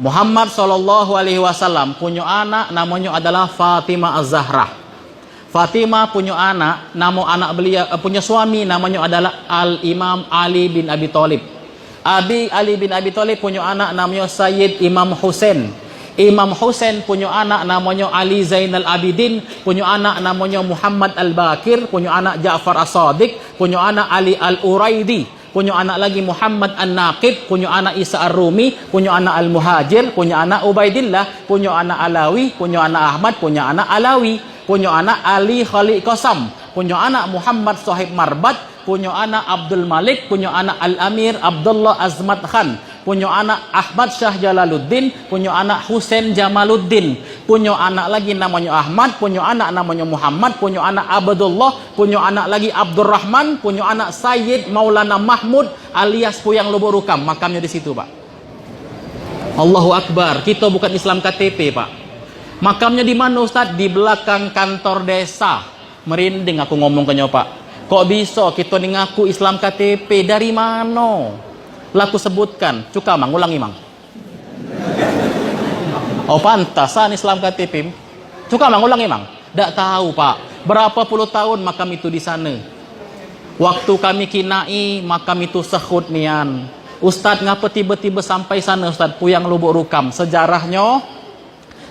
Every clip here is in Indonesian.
Muhammad Shallallahu Alaihi Wasallam punya anak namanya adalah Fatimah Az-Zahra. Fatimah punya anak, nama anak beliau punya suami namanya adalah Al-Imam Ali bin Abi Thalib. Ali bin Abi Thalib punya anak namanya Sayyid Imam Husain. Imam Husain punya anak namanya Ali Zainal Abidin, punya anak namanya Muhammad Al-Bakir, punya anak Ja'far As-Sadiq, punya anak Ali Al-Uraidi, punya anak lagi Muhammad An-Naqib, punya anak Isa Ar-Rumi, punya anak Al-Muhajir, punya anak Ubaidillah, punya anak Alawi, punya anak Ahmad, punya anak Alawi, punya anak Ali Khalid Qasam, punya anak Muhammad Sohib Marbat, punya anak Abdul Malik, punya anak Al-Amir Abdullah Azmat Khan, punya anak Ahmad Syah Jalaluddin, punya anak Husain Jamaluddin, punya anak lagi namanya Ahmad, punya anak namanya Muhammad, punya anak Abdullah, punya anak lagi Abdurrahman, punya anak Sayyid Maulana Mahmud alias Puyang Lubuk Rukam. Makamnya di situ, Pak. Allahu Akbar. Kita bukan Islam KTP, Pak. Makamnya di mana, Ustaz? Di belakang kantor desa. Merinding aku ngomong ke Pak. Kok bisa kita ni ngaku Islam KTP? Dari mana? Laku sebutkan. Cuka mang, ulangi mang. Oh pantasan Islam KTP. Cuka mang, ulangi mang. Tak tahu Pak. Berapa puluh tahun makam itu di sana. Waktu kami kinai makam itu sehut nian. Ustadz ngapa tiba-tiba sampai sana Ustadz Puyang Lubuk Rukam? Sejarahnya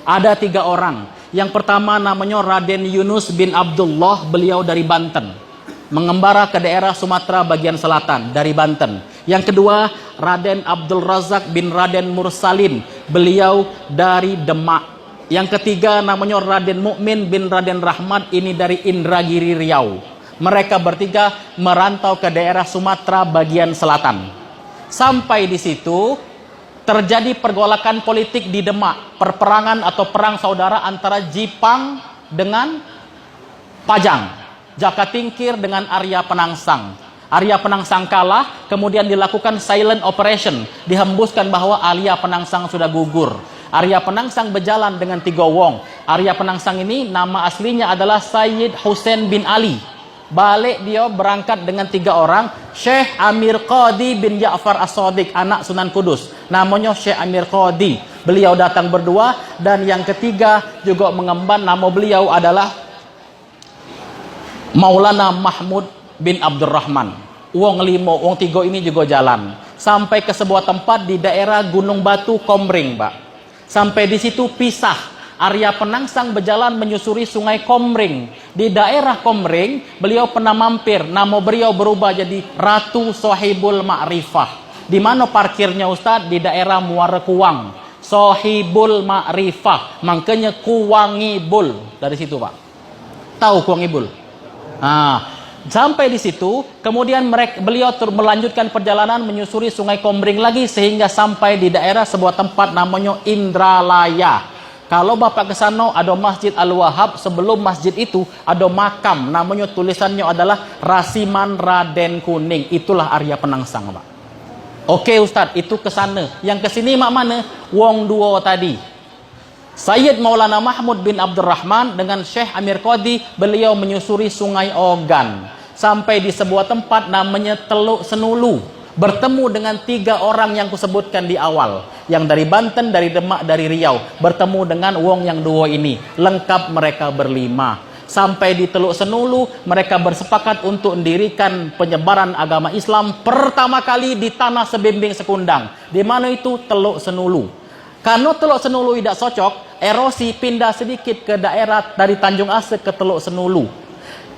ada 3 orang. Yang pertama namanya Raden Yunus bin Abdullah, beliau dari Banten. Mengembara ke daerah Sumatera bagian selatan dari Banten. Yang kedua, Raden Abdul Razak bin Raden Mursalin, beliau dari Demak. Yang ketiga namanya Raden Mukmin bin Raden Rahmat, ini dari Indragiri Riau. Mereka bertiga merantau ke daerah Sumatera bagian selatan. Sampai di situ terjadi pergolakan politik di Demak, perperangan atau perang saudara antara Jipang dengan Pajang. Jaka Tingkir dengan Arya Penangsang. Arya Penangsang kalah, kemudian dilakukan silent operation, dihembuskan bahwa Arya Penangsang sudah gugur. Arya Penangsang berjalan dengan 3 wong. Arya Penangsang ini nama aslinya adalah Sayyid Husain bin Ali. Balik dia berangkat dengan 3 orang, Syekh Amir Qadi bin Ja'far As-Sadiq, anak Sunan Kudus. Namanya Syekh Amir Qadi. Beliau datang berdua, dan yang ketiga juga mengemban nama beliau adalah Maulana Mahmud bin Abdurrahman. Wong 5, wong 3 ini juga jalan sampai ke sebuah tempat di daerah Gunung Batu Komring, Pak. Sampai di situ pisah. Arya Penangsang berjalan menyusuri sungai Komring. Di daerah Komring, beliau pernah mampir. Nama beliau berubah jadi Ratu Sohibul Ma'rifah. Di mana parkirnya Ustadz? Di daerah Muara Kuang. Sohibul Ma'rifah. Makanya Kuwangibul. Dari situ, Pak. Tahu Kuwangibul? Sampai di situ, kemudian beliau melanjutkan perjalanan menyusuri sungai Komring lagi sehingga sampai di daerah sebuah tempat namanya Indralaya. Kalau Bapak ke sana ada Masjid Al-Wahhab, sebelum masjid itu ada makam, namanya tulisannya adalah Rasiman Raden Kuning. Itulah Arya Penangsang, Pak. Oke Ustadz, itu ke sana. Yang ke sini mak mana? Wong 2 tadi. Sayyid Maulana Mahmud bin Abdurrahman dengan Syekh Amir Qadi, beliau menyusuri sungai Ogan sampai di sebuah tempat namanya Teluk Senulu, bertemu dengan 3 orang yang kusebutkan di awal, yang dari Banten, dari Demak, dari Riau, bertemu dengan wong yang 2 ini, lengkap mereka berlima. Sampai di Teluk Senulu, mereka bersepakat untuk mendirikan penyebaran agama Islam pertama kali di tanah Sebimbing Sekundang. Di mana itu? Teluk Senulu. Karena Teluk Senulu tidak cocok, erosi pindah sedikit ke daerah dari Tanjung Asek ke Teluk Senulu.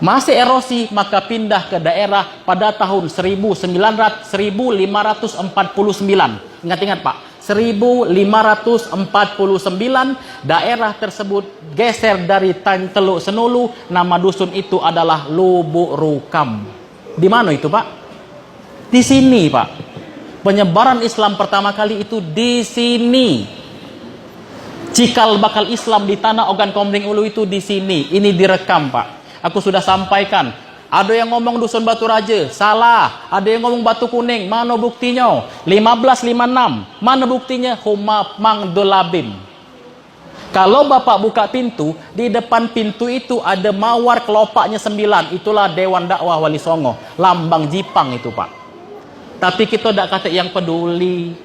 Masih erosi, maka pindah ke daerah pada tahun 1549. Ingat-ingat Pak, 1549 daerah tersebut geser dari Teluk Senulu. Nama dusun itu adalah Lubuk Rukam. Di mana itu Pak? Di sini Pak. Penyebaran Islam pertama kali itu di sini. Cikal bakal Islam di tanah Ogan Komering Ulu itu di sini. Ini direkam, Pak. Aku sudah sampaikan. Ada yang ngomong Dusun Batu Raja, salah. Ada yang ngomong Batu Kuning, mana buktinya? 1556, mana buktinya? Humap Mang Dolabim. Kalau Bapak buka pintu, di depan pintu itu ada mawar kelopaknya 9. Itulah Dewan Dakwah Wali Songo. Lambang Jipang itu, Pak. Tapi kita tidak kata yang peduli.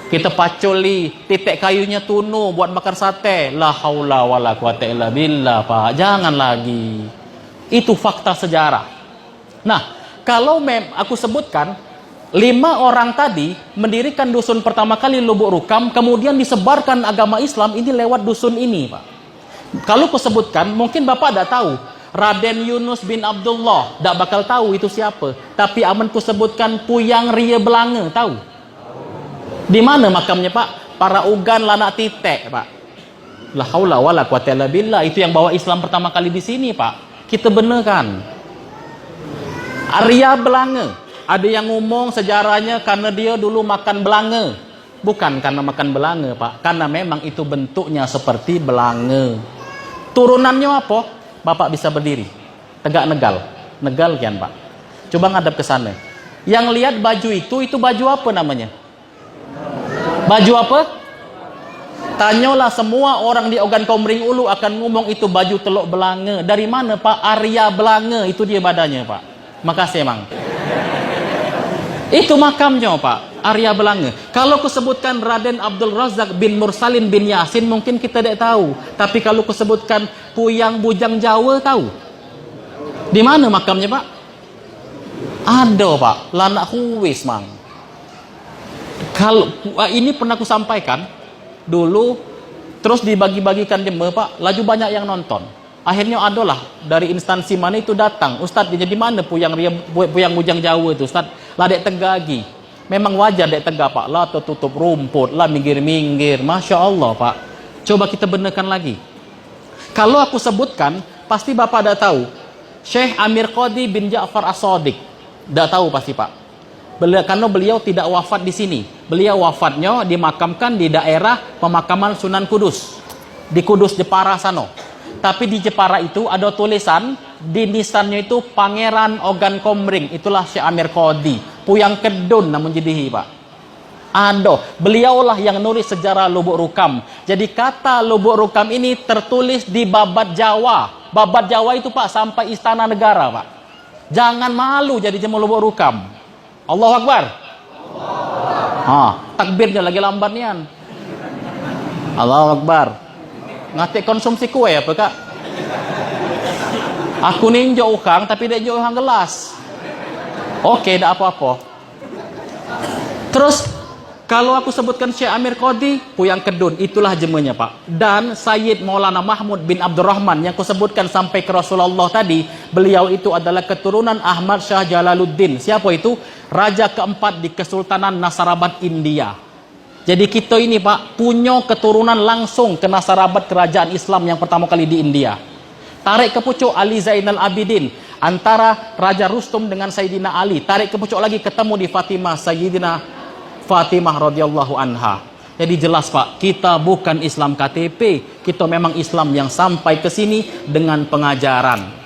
Kita paculi, titik kayunya tunu buat makan sate. La haula wala quwata illa billah, Pak. Jangan lagi. Itu fakta sejarah. Nah, kalau aku sebutkan 5 orang tadi mendirikan dusun pertama kali Lubuk Rukam, kemudian disebarkan agama Islam ini lewat dusun ini, Pak. Kalau aku sebutkan, mungkin Bapak tidak tahu. Raden Yunus bin Abdullah, tidak bakal tahu itu siapa. Tapi aman ku sebutkan Puyang Ria Belanga, tahu? Di mana makamnya, Pak? Para ugan lanak titik, Pak. La haula wala quwata illa billah. Itu yang bawa Islam pertama kali di sini, Pak. Kita benarkan. Arya Belanga. Ada yang ngomong sejarahnya karena dia dulu makan belanga. Bukan karena makan belanga, Pak. Karena memang itu bentuknya seperti belanga. Turunannya apa? Bapak bisa berdiri. Tegak negal. Negal kian, Pak. Coba ngadap ke sana. Yang lihat baju itu baju apa namanya? Baju apa? Tanyalah semua orang di Ogan Komering Ulu akan ngomong itu baju teluk belanga. Dari mana, Pak? Arya Belanga. Itu dia badannya, Pak. Makasih, Mang. Itu makamnya, Pak. Arya Belanga. Kalau aku sebutkan Raden Abdul Razak bin Mursalin bin Yasin, mungkin kita tidak tahu. Tapi kalau aku sebutkan Puyang Bujang Jawa, tahu? Di mana makamnya, Pak? Ada, Pak. Lanak huwis, Mang. Kalau ini pernah aku sampaikan dulu, terus dibagi-bagikan jemaah, Pak, laju banyak yang nonton. Akhirnya adalah dari instansi mana itu datang, Ustadz, jadi mana Puyang Bujang Jawa itu, Ustadz? Lah dek tegagi. Memang wajar dek tegak, Pak. Lah tertutup rumput, lah minggir-minggir. Masya Allah, Pak. Coba kita benarkan lagi. Kalau aku sebutkan, pasti Bapak ada tahu. Syekh Amir Qadi bin Ja'far As-Sadiq. Tidak tahu pasti, Pak. Karena beliau tidak wafat di sini. Beliau wafatnya dimakamkan di daerah pemakaman Sunan Kudus. Di Kudus, Jepara sana. Tapi di Jepara itu ada tulisan, di nisannya itu Pangeran Ogan Komering. Itulah Syekh Amir Qadi. Puyang Kedun namun jadihi, Pak. Ada. Beliaulah yang nulis sejarah Lubuk Rukam. Jadi kata Lubuk Rukam ini tertulis di Babat Jawa. Babat Jawa itu, Pak, sampai Istana Negara, Pak. Jangan malu jadi jemaah Lubuk Rukam. Allahu Akbar. Takbirnya lagi lambat nian. Allahu Akbar. Ngatik konsumsi kue apa, Kak? Aku ninjau ukang tapi dia jauh gelas. Oke, tidak apa-apa. Terus kalau aku sebutkan Syekh Amir Qadi, Puyang Kedun, itulah jemanya, Pak. Dan Sayyid Maulana Mahmud bin Abdurrahman yang aku sebutkan sampai ke Rasulullah tadi, beliau itu adalah keturunan Ahmad Shah Jalaluddin. Siapa itu? Raja keempat di Kesultanan Nasarabat, India. Jadi kita ini, Pak, punya keturunan langsung ke Nasarabat, kerajaan Islam yang pertama kali di India. Tarik ke pucuk Ali Zainal Abidin, antara Raja Rustum dengan Sayyidina Ali. Tarik ke pucuk lagi, ketemu di Fatimah, Sayyidina Fatimah radhiyallahu anha. Jadi jelas, Pak, kita bukan Islam KTP, kita memang Islam yang sampai ke sini dengan pengajaran.